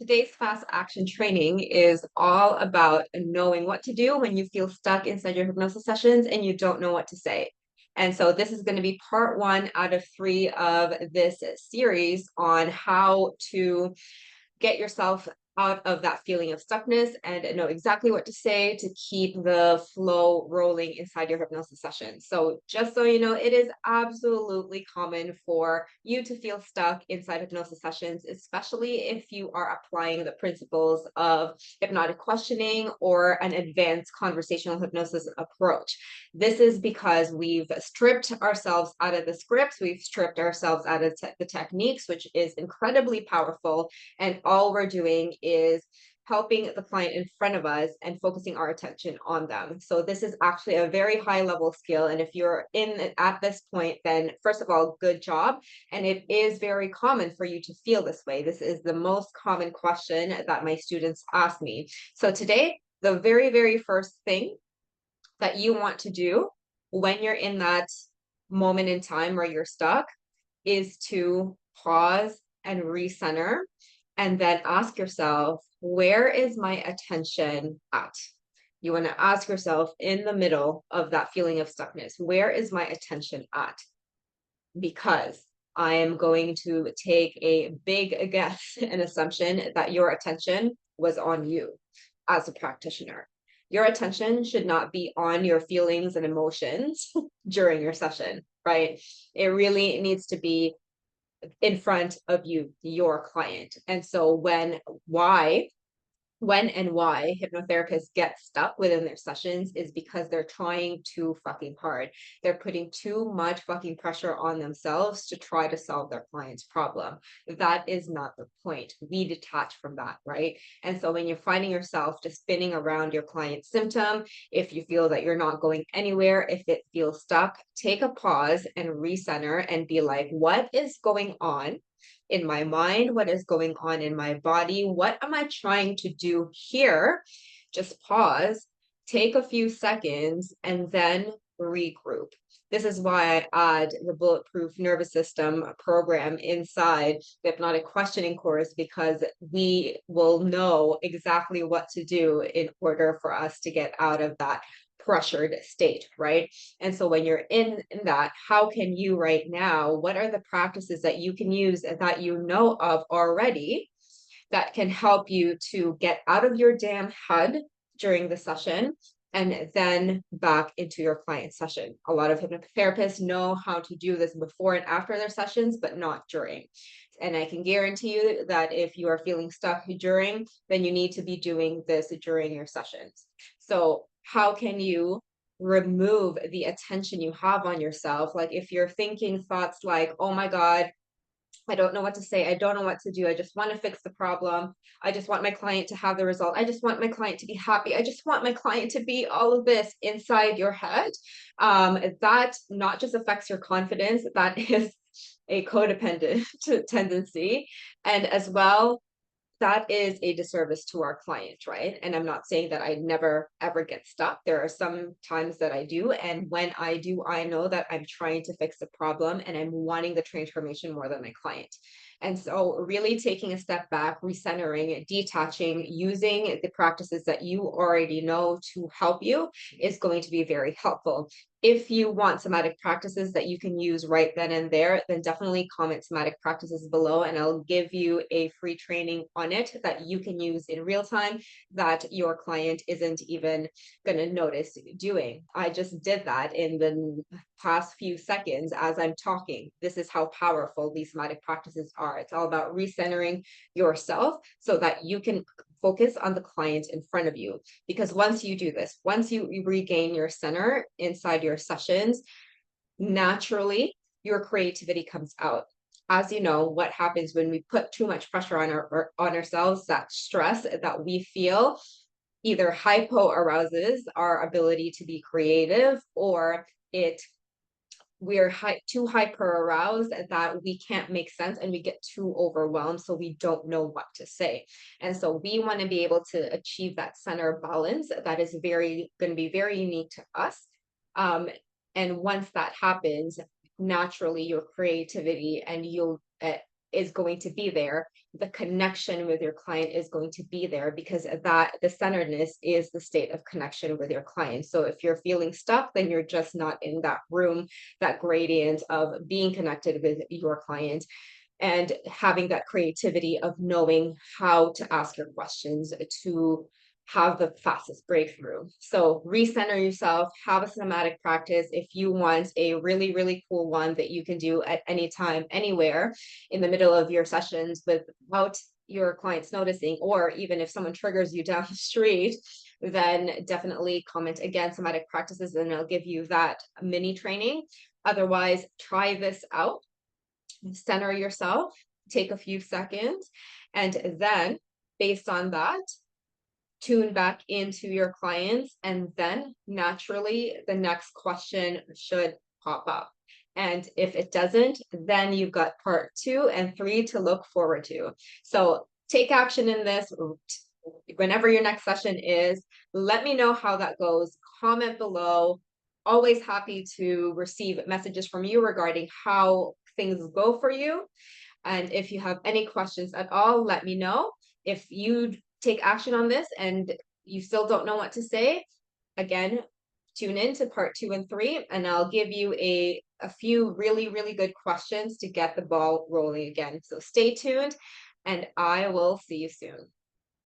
today's fast action training is all about knowing what to do when you feel stuck inside your hypnosis sessions and you don't know what to say. And so this is going to be part one out of three of this series on how to get yourself out of that feeling of stuckness and know exactly what to say to keep the flow rolling inside your hypnosis session. So just so you know, it is absolutely common for you to feel stuck inside hypnosis sessions, especially if you are applying the principles of hypnotic questioning or an advanced conversational hypnosis approach. This is because we've stripped ourselves out of the scripts, we've stripped ourselves out of the techniques, which is incredibly powerful, and all we're doing is helping the client in front of us and focusing our attention on them. So this is actually a very high level skill. And if you're in at this point, then first of all, good job. And it is very common for you to feel this way. This is the most common question that my students ask me. So today, the very, very first thing that you want to do when you're in that moment in time where you're stuck is to pause and recenter and then ask yourself, where is my attention at? You want to ask yourself in the middle of that feeling of stuckness, where is my attention at? Because I am going to take a big guess and assumption that your attention was on you as a practitioner. Your attention should not be on your feelings and emotions during your session, right? It really needs to be in front of you, your client. And so when and why hypnotherapists get stuck within their sessions is because they're trying too fucking hard. They're putting too much fucking pressure on themselves to try to solve their client's problem. That is not the point. We detach from that, right? And so when you're finding yourself just spinning around your client's symptom, if you feel that you're not going anywhere, if it feels stuck, take a pause and recenter and be like, what is going on in my mind? What is going on in my body? What am I trying to do here? Just pause, take a few seconds, and then regroup. This is why I add the Bulletproof Nervous System program inside the hypnotic questioning course, because we will know exactly what to do in order for us to get out of that pressured state, right? And so when you're in that, how can you right now, what are the practices that you can use that you know of already that can help you to get out of your damn head during the session and then back into your client session? A lot of hypnotherapists know how to do this before and after their sessions, but not during. And I can guarantee you that if you are feeling stuck during, then you need to be doing this during your sessions. So how can you remove the attention you have on yourself? Like if you're thinking thoughts like, oh my God, I don't know what to say. I don't know what to do. I just want to fix the problem. I just want my client to have the result. I just want my client to be happy. I just want my client to be all of this inside your head. That not just affects your confidence, that is a codependent tendency. And as well, that is a disservice to our client, right? And I'm not saying that I never ever get stuck. There are some times that I do. And when I do, I know that I'm trying to fix the problem and I'm wanting the transformation more than my client. And so really taking a step back, recentering, detaching, using the practices that you already know to help you is going to be very helpful. If you want somatic practices that you can use right then and there, then definitely comment somatic practices below and I'll give you a free training on it that you can use in real time that your client isn't even going to notice doing. I just did that in the past few seconds as I'm talking. This is how powerful these somatic practices are. It's all about recentering yourself so that you can focus on the client in front of you. Because once you do this, once you regain your center inside your sessions, naturally your creativity comes out. As you know, what happens when we put too much pressure on ourselves, that stress that we feel either hypo arouses our ability to be creative, or we're too hyper aroused that we can't make sense and we get too overwhelmed, so we don't know what to say. And so we want to be able to achieve that center balance that is going to be very unique to us. And once that happens, naturally your creativity and you'll is going to be there. The connection with your client is going to be there, because that the centeredness is the state of connection with your client. So if you're feeling stuck, then you're just not in that room, that gradient of being connected with your client and having that creativity of knowing how to ask your questions to have the fastest breakthrough. So recenter yourself, have a somatic practice. If you want a really, really cool one that you can do at any time, anywhere in the middle of your sessions without your clients noticing, or even if someone triggers you down the street, then definitely comment again, somatic practices, and I'll give you that mini training. Otherwise, try this out, center yourself, take a few seconds, and then based on that, tune back into your clients, and then naturally the next question should pop up. And if it doesn't, then you've got part 2 and 3 to look forward to. So take action in this. Whenever your next session is, let me know how that goes. Comment below. Always happy to receive messages from you regarding how things go for you. And if you have any questions at all, let me know. If you take action on this and you still don't know what to say, again, tune in to part 2 and 3, and I'll give you a few really, really good questions to get the ball rolling again. So stay tuned, and I will see you soon.